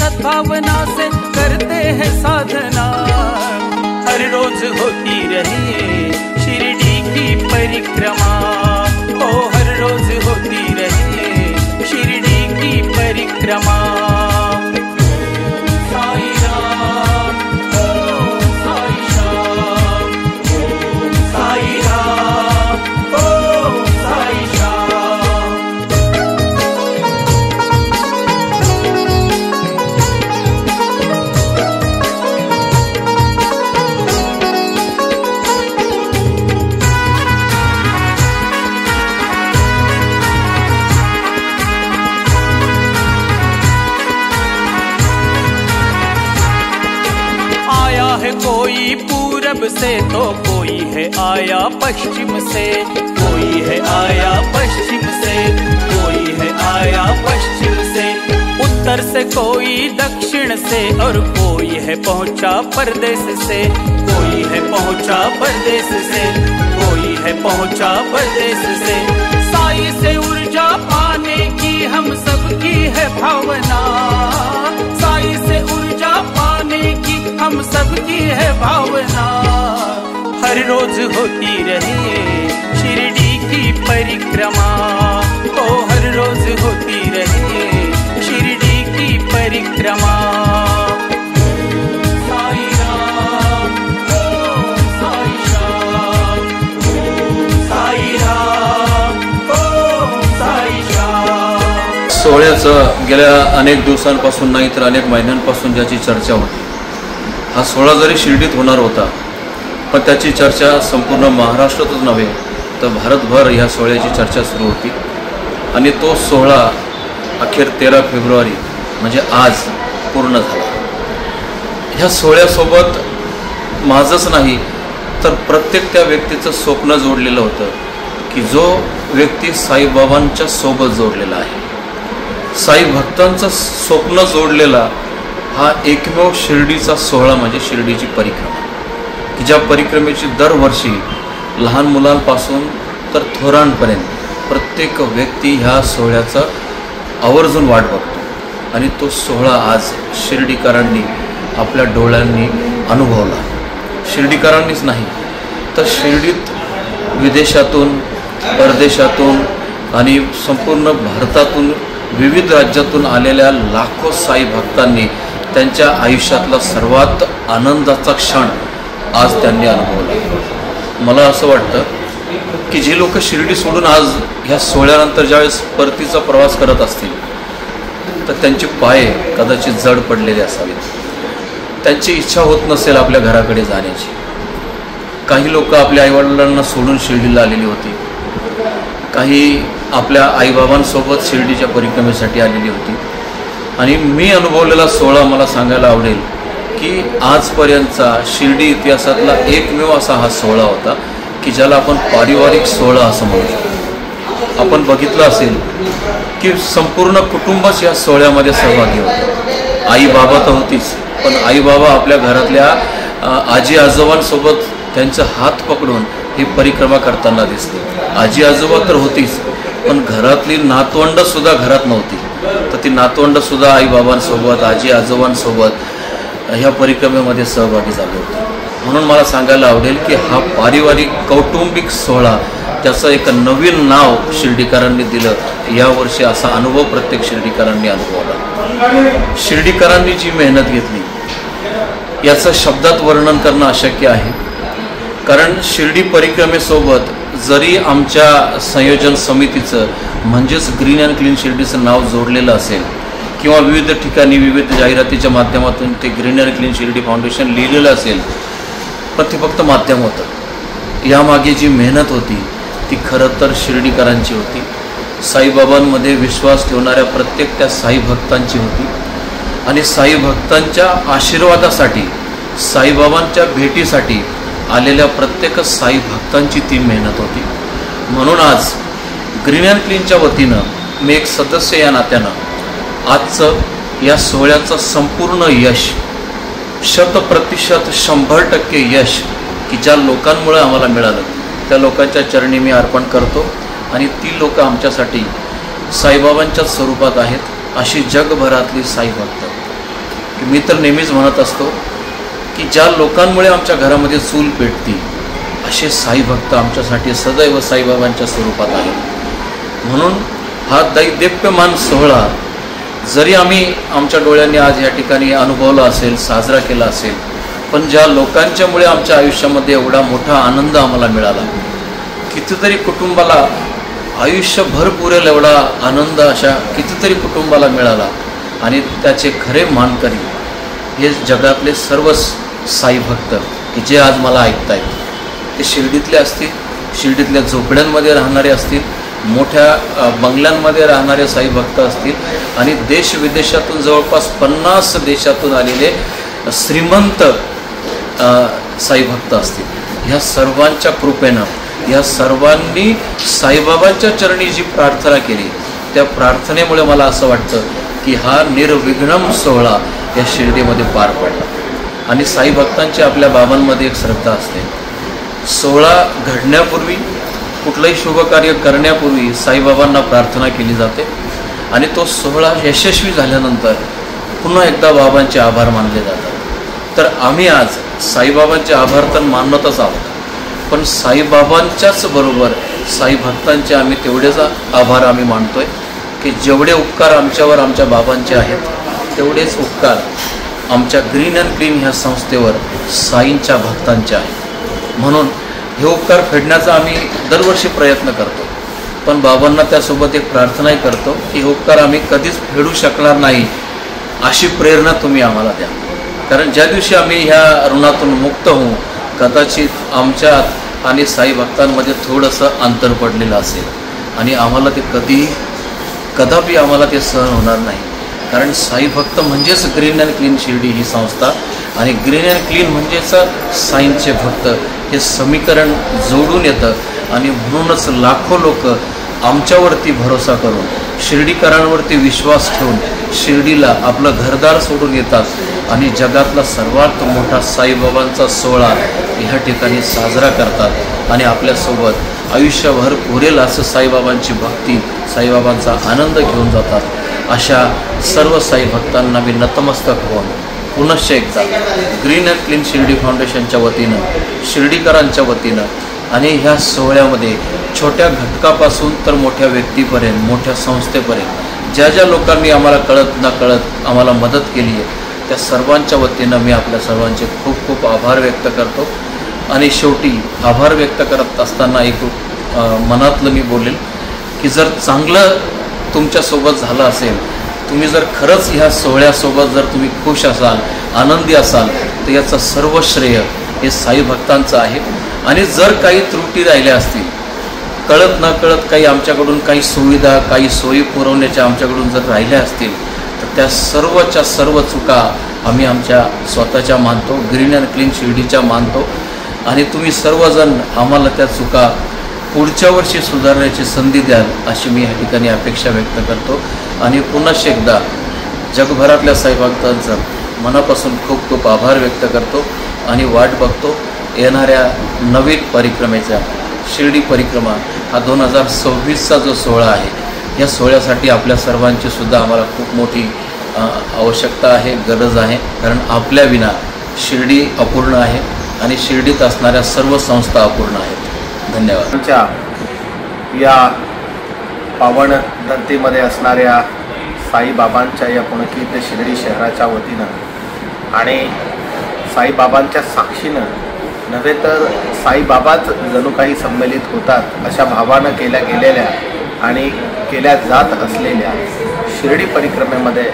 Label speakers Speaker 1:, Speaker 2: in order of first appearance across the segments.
Speaker 1: सद्भावना से करते हैं साधना। हर रोज होती रहे शिरडी की परिक्रमा, ओ हर रोज होती रहे शिरडी की परिक्रमा। साई राम ओम साई श्याम, साई राम ओम साई श्याम। कोई पूरब से तो कोई है आया पश्चिम से, कोई है आया पश्चिम से, कोई है आया पश्चिम से। उत्तर से कोई दक्षिण से और कोई है पहुंचा परदेश से, कोई है पहुंचा परदेश से, कोई है पहुंचा परदेश से। साई से ऊर्जा पाने की हम सबकी है भावना, साई से ऊर्जा पाने की हम सबकी है भावना। हर रोज होती रहे शिरडी की परिक्रमा, ओ हर रोज होती रहे शिरडी की परिक्रमा। साई राम ओम साई श्याम, साई राम ओम साई श्याम।
Speaker 2: सोहळ्याचं गेल्या अनेक दिवसांपासून नाही तर अनेक महिन्यांपासून ज्याची चर्चा होती, हा सोहळा जरी शिर्डीत होणार होता पण त्याची चर्चा संपूर्ण महाराष्ट्रातच नव्हे तर भारतभर ह्या सोहळ्याची चर्चा सुरू होती। आणि तो सोहळा अखेर 13 फेब्रुवारी म्हणजे आज पूर्ण झाला। ह्या सोहळ्यासोबत माझंच नाही तर प्रत्येक त्या व्यक्तीचं स्वप्न जोडलेलं होतं की जो व्यक्ती साईबाबांच्या सोबत जोडलेला आहे, साई भक्तांचं स्वप्न जोडलेला हा एकमेव शिर्डीचा सोहळा म्हणजे शिर्डीची परिक्रमा, की ज्या परिक्रमेची दरवर्षी लहान मुलांपासून तर थोरांपर्यंत प्रत्येक व्यक्ती ह्या सोहळ्याचा आवर्जून वाट बघतो। आणि तो सोहळा आज शिर्डीकरांनी आपल्या डोळ्यांनी अनुभवला। शिर्डीकरांनीच नाही तर शिर्डीत विदेशातून परदेशातून आणि संपूर्ण भारतातून विविध राज्यातून आलेल्या लाखो साई भक्तांनी त्यांच्या आयुष्यातला सर्वात आनंदाचा क्षण आज त्यांनी अनुभवला। मला असं वाटतं की जी लोक शिर्डी सोडून आज ह्या सोहळ्यानंतर ज्यावेळेस परतीचा प्रवास करत असतील तर त्यांचे पाय कदाचित जड पडलेले असावेत, त्यांची इच्छा होत नसेल आपल्या घराकडे जाण्याची। काही लोक आपल्या आईवडिलांना सोडून शिर्डीला आलेली होती, काही आपल्या आईबाबांसोबत शिर्डीच्या परिक्रमेसाठी आलेली होती। आणि मी अनुभवलेला सोहळा मला सांगायला आवडेल की आजपर्यंतचा शिर्डी इतिहासातला एकमेव असा हा सोहळा होता की ज्याला आपण पारिवारिक सोहळा असं म्हणू शकतो। आपण बघितलं असेल की संपूर्ण कुटुंबच या सोहळ्यामध्ये सहभागी होतं। आई बाबा तर होतीच, पण आई बाबा आपल्या घरातल्या आजी आजोबांसोबत त्यांचा हात पकडून ही परिक्रमा करताना दिसते। आजी आजोबा तर होतीच, पण घरातली नातवंडसुद्धा घरात नव्हती, तर ती नातवंडसुद्धा आईबाबांसोबत आजी आजोबांसोबत ह्या परिक्रमेमध्ये सहभागी झाले होते। म्हणून मला सांगायला आवडेल की हा पारिवारिक कौटुंबिक सोहळा त्याचं एक नवीन नाव शिर्डीकरांनी दिलं। यावर्षी असा अनुभव प्रत्येक शिर्डीकरांनी अनुभवला। शिर्डीकरांनी जी मेहनत घेतली याचं शब्दात वर्णन करणं अशक्य आहे, कारण शिर्डी परिक्रमेसोबत जरी आमच्या संयोजन समितीचं म्हणजेच ग्रीन अँड क्लीन शिर्डीचं नाव जोडलेलं असेल किंवा विविध ठिकाणी विविध जाहिरातीच्या माध्यमातून ते green and clean Shirdi foundation लिहिलेलं असेल, पण ते फक्त माध्यम होतं। यामागे जी मेहनत होती ती खरं तर शिर्डीकरांची होती, साईबाबांमध्ये विश्वास ठेवणाऱ्या प्रत्येक त्या साई भक्तांची होती। आणि साई भक्तांच्या आशीर्वादासाठी साईबाबांच्या भेटीसाठी आलेल्या प्रत्येक साई भक्तांची ती मेहनत होती। म्हणून आज ग्रीन अँड क्लीनच्या वतीनं मी एक सदस्य या नात्यानं आजचं या सोहळ्याचं संपूर्ण यश 100% 100% यश की ज्या लोकांमुळे आम्हाला मिळालं त्या लोकांच्या चरणी मी अर्पण करतो। आणि ती लोक आमच्यासाठी साईबाबांच्या स्वरूपात आहेत अशी जगभरातली साई भक्त की मी तर नेहमीच म्हणत असतो की ज्या लोकांमुळे आमच्या घरामध्ये चूल पेटती असे साई भक्त आमच्यासाठी सदैव साईबाबांच्या स्वरूपात आहेत. म्हणून हा दैदिप्यमान सोहळा जरी आम्ही आमच्या डोळ्यांनी आज या ठिकाणी अनुभवला असेल, साजरा केला असेल, पण ज्या लोकांच्यामुळे आमच्या आयुष्यामध्ये एवढा मोठा आनंद आम्हाला मिळाला, कितीतरी कुटुंबाला आयुष्यभर पुरेल एवढा आनंद अशा कितीतरी कुटुंबाला मिळाला. आणि त्याचे खरे मानकरी हे जगातले सर्व साई भक्त की जे आज मला ऐकतायत, ते शिर्डीतले असतील, शिर्डीतल्या झोपड्यांमध्ये राहणारे असतील, मोठ्या बंगल्यांमध्ये राहणारे साई भक्त असतील, आणि देश विदेशातून जवळपास 50 देशातून आलेले श्रीमंत साई भक्त असतील. ह्या सर्वांच्या कृपेनं, या सर्वांनी साईबाबांच्या चरणी जी प्रार्थना केली, त्या प्रार्थनेमुळे मला असं वाटतं की हा निर्विघ्नम सोहळा या शिर्डीमध्ये पार पडला. आणि साई भक्तांची आपल्या बाबांमध्ये एक श्रद्धा असते. सोहळा घडण्यापूर्वी, कुठलंही शुभकार्य करण्यापूर्वी साईबाबांना प्रार्थना केली जाते, आणि तो सोहळा यशस्वी झाल्यानंतर पुन्हा एकदा बाबांचे आभार मानले जातात. तर आम्ही आज साईबाबांचे आभार तर मानतच आहोत, पण साईबाबांच्याच बरोबर साई भक्तांचे आम्ही तेवढेच आभार आम्ही मानतोय की जेवढे उपकार आमच्यावर आमच्या बाबांचे आहेत, तेवढेच उपकार आमच्या ग्रीन अँड क्लीन ह्या संस्थेवर साईंच्या भक्तांचे आहेत. म्हणून हे उपकार फेडण्याचा आम्ही दरवर्षी प्रयत्न करतो, पण बाबांना त्यासोबत एक प्रार्थनाही करतो की हे उपकार आम्ही कधीच फेडू शकणार नाही, अशी प्रेरणा तुम्ही आम्हाला द्या. कारण ज्या दिवशी आम्ही ह्या ऋणातून मुक्त होऊ, कदाचित आमच्यात आणि साई भक्तांमध्ये थोडंसं अंतर पडलेलं असेल, आणि आम्हाला ते कदापि आम्हाला ते सहन होणार नाही. कारण साई भक्त म्हणजेच ग्रीन अँड क्लीन शिर्डी ही संस्था, आणि ग्रीन अँड क्लीन म्हणजेच साईंचे भक्त, हे समीकरण जोडून येतं. आणि म्हणूनच लाखो लोक आमच्यावरती भरोसा करून, शिर्डीकरांवरती विश्वास ठेवून शिर्डीला आपलं घरदार सोडून येतात, आणि जगातला सर्वात मोठा साईबाबांचा सोहळा ह्या ठिकाणी साजरा करतात, आणि आपल्यासोबत आयुष्यभर पुरेल असं साईबाबांची भक्ती, साईबाबांचा आनंद घेऊन जातात. अशा सर्व साई भक्तांना मी नतमस्तक होऊन पुनश्च एकदा ग्रीन अँड क्लीन शिर्डी फाउंडेशनच्या वतीनं, शिर्डीकरांच्या वतीनं, आणि ह्या सोहळ्यामध्ये छोट्या घटकापासून तर मोठ्या व्यक्तीपर्यंत, मोठ्या संस्थेपर्यंत ज्या ज्या लोकांनी आम्हाला कळत न कळत आम्हाला मदत केली आहे, त्या सर्वांच्या वतीनं मी आपल्या सर्वांचे खूप खूप आभार व्यक्त करतो. आणि शेवटी आभार व्यक्त करत असताना एक मनातलं मी बोलेल की जर चांगलं तुमच्यासोबत झालं असेल, तुम्ही जर खरंच ह्या सोहळ्यासोबत जर तुम्ही खुश असाल, आनंदी असाल, तर याचं सर्व श्रेय हे साई भक्तांचं आहे. आणि जर काही त्रुटी राहिल्या असतील, कळत न कळत काही आमच्याकडून काही सुविधा, काही सोयी पुरवण्याच्या आमच्याकडून जर राहिल्या असतील, तर त्या सर्वच्या सर्व चुका आम्ही आमच्या स्वतःच्या मानतो, ग्रीन अँड क्लीन शिर्डीच्या मानतो. आणि तुम्ही सर्वजण आम्हाला त्या चुका पुढच्या वर्षी सुधारण्याची संधी द्याल, अशी मी या ठिकाणी अपेक्षा व्यक्त करतो. आणि पुन्हा एकदा जगभरातल्या साई भक्तांचं मनापासून खूप खूप आभार व्यक्त करतो, आणि वाट बघतो येणाऱ्या नवीन परिक्रमेच्या. शिर्डी परिक्रमा हा 2026चा जो सोहळा आहे, या सोहळ्यासाठी आपल्या सर्वांची सुद्धा आम्हाला खूप मोठी आवश्यकता आहे, गरज आहे. कारण आपल्या विना शिर्डी अपूर्ण आहे, आणि शिर्डीत असणाऱ्या सर्व संस्था अपूर्ण आहेत. धन्यवाद.
Speaker 3: या पावन धरतीमध्ये असणाऱ्या साईबाबांच्या या पुणकीत शिर्डी शहराच्या वतीनं आणि साईबाबांच्या साक्षीनं नव्हे तर साईबाबाच जणू काही संमेलित होतात अशा भावानं केल्या गेलेल्या आणि केल्या जात असलेल्या शिर्डी परिक्रमेमध्ये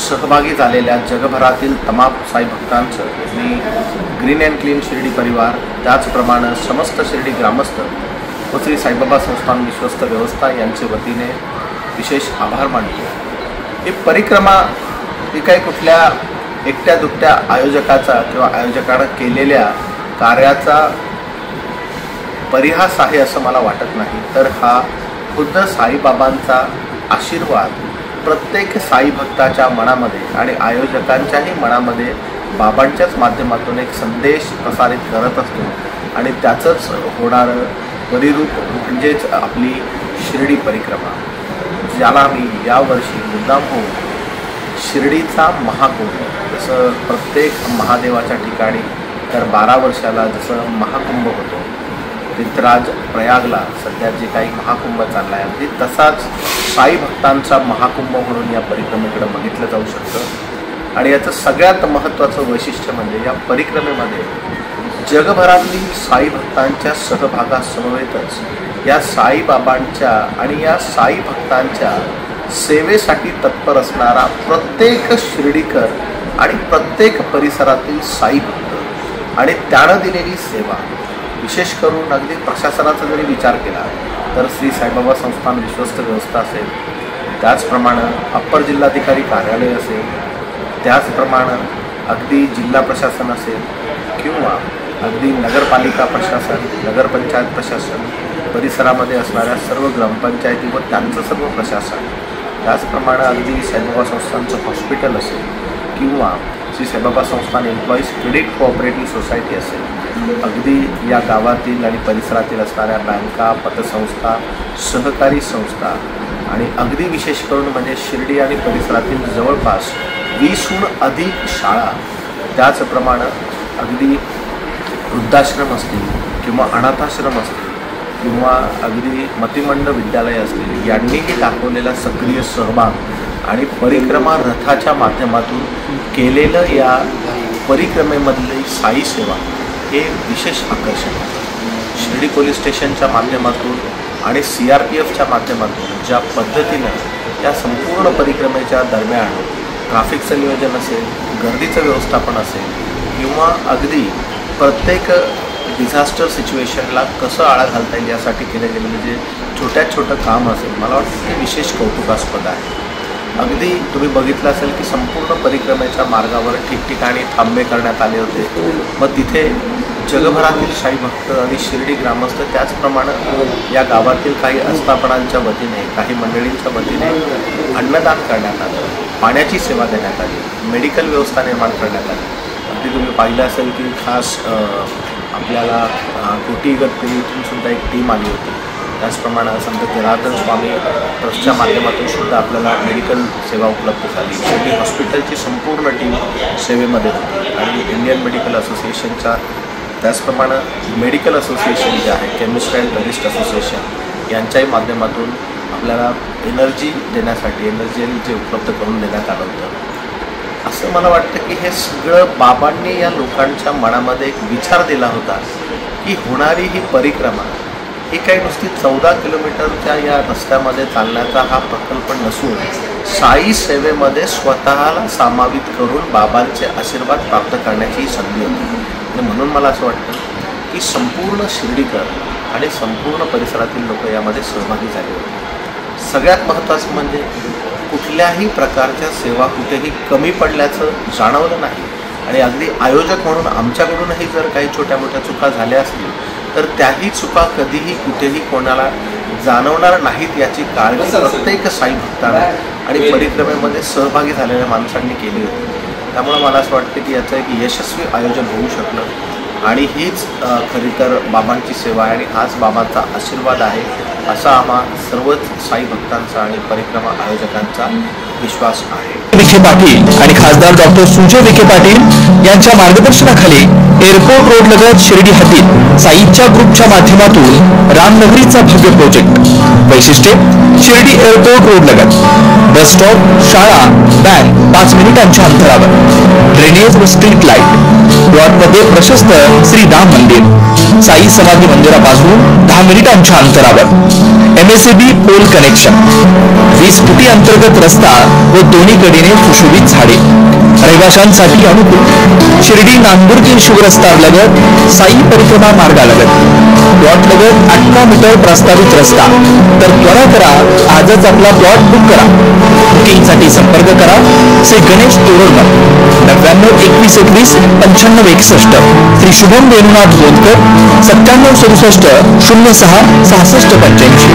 Speaker 3: सहभागी झालेल्या जगभरातील तमाम साई भक्तांचं मी ग्रीन अँड क्लीन शिर्डी परिवार, त्याचप्रमाणे समस्त शिर्डी ग्रामस्थ व श्री साईबाबा संस्थान विश्वस्त व्यवस्था यांच्या वतीने विशेष आभार मानतो. ही परिक्रमा ही काही कुठल्या एकट्या दुकट्या आयोजकाचा किंवा आयोजकानं केलेल्या कार्याचा परिहास आहे असं मला वाटत नाही, तर हा खुद्द साईबाबांचा आशीर्वाद प्रत्येक साई भक्ताच्या मनामध्ये आणि आयोजकांच्याही मनामध्ये बाबांच्याच माध्यमातून एक संदेश प्रसारित करत असतो. आणि त्याचंच होणारं परिरूप म्हणजेच आपली शिर्डी परिक्रमा, ज्याला आम्ही यावर्षी मुद्दाम होऊन शिर्डीचा महाकुंभ, जसं प्रत्येक महादेवाच्या ठिकाणी तर 12 वर्षाला जसं महाकुंभ होतो, तीर्थराज प्रयागला सध्या जे काही महाकुंभ चालला आहे अगदी तसाच साई भक्तांचा महाकुंभ म्हणून या परिक्रमेकडे बघितलं जाऊ शकतं। आणि याचं सगळ्यात महत्त्वाचं वैशिष्ट्य म्हणजे या परिक्रमेमध्ये जगभरातली साई भक्तांच्या सहभागासमवेतच या साईबाबांच्या आणि या साई भक्तांच्या सेवेसाठी तत्पर असणारा प्रत्येक शिर्डीकर आणि प्रत्येक परिसरातील साई भक्त आणि त्यानं दिलेली सेवा, विशेष करून अगदी प्रशासनाचा जरी विचार केला तर श्री साईबाबा संस्थान विश्वस्त व्यवस्था असेल, त्याचप्रमाणे अप्पर जिल्हाधिकारी कार्यालय असेल, त्याचप्रमाणे अगदी जिल्हा प्रशासन असेल किंवा अगदी नगरपालिका प्रशासन, नगरपंचायत प्रशासन, परिसरामध्ये असणाऱ्या सर्व ग्रामपंचायती व त्यांचं सर्व प्रशासन, त्याचप्रमाणे अगदी साईबाबा संस्थानचं हॉस्पिटल असेल किंवा श्री साईबाबा संस्थान एम्प्लॉईज क्रेडिट कोऑपरेटिव्ह सोसायटी असेल, अगदी या गावातील आणि परिसरातील असणाऱ्या बँका, पतसंस्था, सहकारी संस्था आणि अगदी विशेष करून म्हणजे शिर्डी आणि परिसरातील जवळपास 20हून अधिक शाळा, त्याचप्रमाणे अगदी वृद्धाश्रम असतील किंवा अनाथाश्रम असतील किंवा अगदी मतिमंड विद्यालय असतील, यांनीही दाखवलेला सक्रिय सहभाग आणि परिक्रमा रथाच्या माध्यमातून केलेलं या परिक्रमेमधली साई सेवा हे विशेष आकर्षण आहे। शिर्डी पोलीस स्टेशनच्या माध्यमातून आणि CRPFच्या माध्यमातून ज्या पद्धतीनं या संपूर्ण परिक्रमेच्या दरम्यान ट्रॅफिकचं नियोजन असेल, गर्दीचं व्यवस्थापन असेल किंवा अगदी प्रत्येक डिझास्टर सिच्युएशनला कसं आळा घालता येईल यासाठी केलं गेलेलं जे छोटं काम असेल, मला वाटतं ते विशेष कौतुकास्पद आहे। अगदी तुम्ही बघितलं असेल की संपूर्ण परिक्रमेच्या मार्गावर ठिकठिकाणी थांबे करण्यात आले होते, मग तिथे जगभरातील साई भक्त आणि शिर्डी ग्रामस्थ, त्याचप्रमाणे या गावातील काही आस्थापनांच्या वतीने, काही मंडळींच्या वतीने अन्नदान करण्यात आलं, पाण्याची सेवा देण्यात आली, मेडिकल व्यवस्था निर्माण करण्यात आली। अगदी तुम्ही पाहिलं असेल की खास आपल्याला कोटी इगतपुरीतून सुद्धा एक टीम आली होती, त्याचप्रमाणे संत जनार्दन स्वामी ट्रस्टच्या माध्यमातून सुद्धा आपल्याला मेडिकल सेवा उपलब्ध झाली। शिर्डी हॉस्पिटलची संपूर्ण टीम सेवेमध्ये होती आणि इंडियन मेडिकल असोसिएशनच्या, त्याचप्रमाणे मेडिकल असोसिएशन जे आहे, केमिस्ट अँड ड्रगिस्ट असोसिएशन यांच्याही माध्यमातून आपल्याला एनर्जी देण्यासाठी एनर्जी जे उपलब्ध करून देण्यात आलं होतं। असं मला वाटतं की हे सगळं बाबांनी या लोकांच्या मनामध्ये एक विचार दिला होता की होणारी ही परिक्रमा ही काही नुसती 14 किलोमीटरच्या या रस्त्यामध्ये चालण्याचा हा प्रकल्प नसून साई सेवेमध्ये स्वतःला सामावित करून बाबांचे आशीर्वाद प्राप्त करण्याची ही संधी होती। आणि म्हणून मला असं वाटतं की संपूर्ण शिर्डीकर आणि संपूर्ण परिसरातील लोक यामध्ये सहभागी झाले होते। सगळ्यात महत्त्वाचं म्हणजे कुठल्याही प्रकारच्या सेवा कुठेही कमी पडल्याचं जाणवलं नाही आणि अगदी आयोजक म्हणून आमच्याकडूनही जर काही छोट्या मोठ्या चुका झाल्या असतील तर त्याही चुका कधीही कुठेही कोणाला जाणवणार नाहीत याची काळजी प्रत्येक साई भक्तांना आणि परिक्रमेमध्ये सहभागी झालेल्या माणसांनी केली होती। त्यामुळे मला असं वाटतं की याचं एक यशस्वी आयोजन होऊ शकलं आणि हीच खरी तर बाबांची सेवा आहे आणि हाच बाबांचा आशीर्वाद आहे असा आम्हा सर्वच साई भक्तांचा आणि परिक्रमा आयोजकांचा विश्वास आहे।
Speaker 4: विखे पाटील आणि खासदार डॉक्टर सुजय विखे पाटील यांच्या मार्गदर्शनाखाली एअरपोर्ट रोड लगत शिर्डी हद्दीत साईच्या ग्रुपच्या माध्यमातून रामनगरीचा भव्य प्रोजेक्ट। वैशिष्ट्ये शिर्डी एअरपोर्ट रोड लगत बस स्टॉप, शाळा, बँक 5 मिनिटांच्या अंतरावर, ड्रेनेज व स्ट्रीट लाईट, प्लॉटमध्ये प्रशस्त श्री राम मंदिर, साई समाधी मंदिरापासून 10 मिनिटांच्या अंतरावर, MSAB पोल कनेक्शन, 20 फुटी अंतर्गत रस्ता व दोन्ही कडेने सुशोभित झाडे, रहिवाशांसाठी अनुकूल शिर्डी नांदुर्गी शिवरस्ता लगत साई परिक्रमा मार्गालगत, प्लॉट लगत 18 मीटर प्रस्तावित रस्ता। तर त्वरा करा, आजच आपला प्लॉट बुक करा। बुकिंगसाठी संपर्क करा श्री गणेश तोरडमल 99 21 21 95 61, श्री शुभम वेणुनाथ गोंदकर 97 67 06 66 85।